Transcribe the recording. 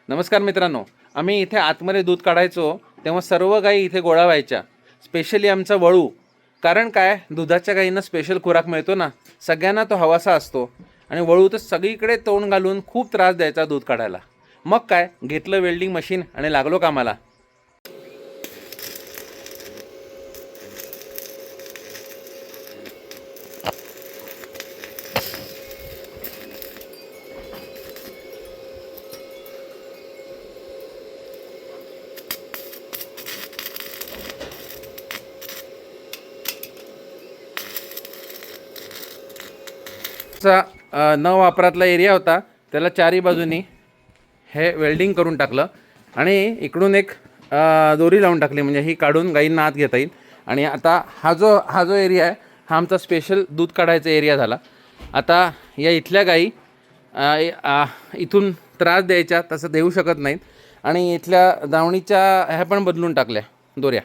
नमस्कार मित्रांनो, आम्ही इथे आतमध्ये दूध काढायचो तेव्हा सर्व गायी इथे गोळा व्हायच्या. स्पेशली आमचा वळू. कारण काय, दुधाच्या गायींना स्पेशल खुराक मिळतो ना, सगळ्यांना तो हवासा असतो. आणि वळू तर सगळीकडे तोंड घालून खूप त्रास द्यायचा दूध काढायला. मग काय, घेतलं वेल्डिंग मशीन आणि लागलो कामाला. न वापरातला एरिया होता, त्याला चारी बाजूनी हे वेल्डिंग करून टाकलं आणि इकडून एक दोरी लावून टाकली, म्हणजे ही काढून गाईंना आत घेता येईल. आणि आता हा जो एरिया आहे हा आमचा स्पेशल दूध काढायचा एरिया झाला. आता या इथल्या गाई इथून त्रास द्यायच्या तसं देऊ शकत नाहीत आणि इथल्या दावणीच्या ह्या पण बदलून टाकल्या दोऱ्या.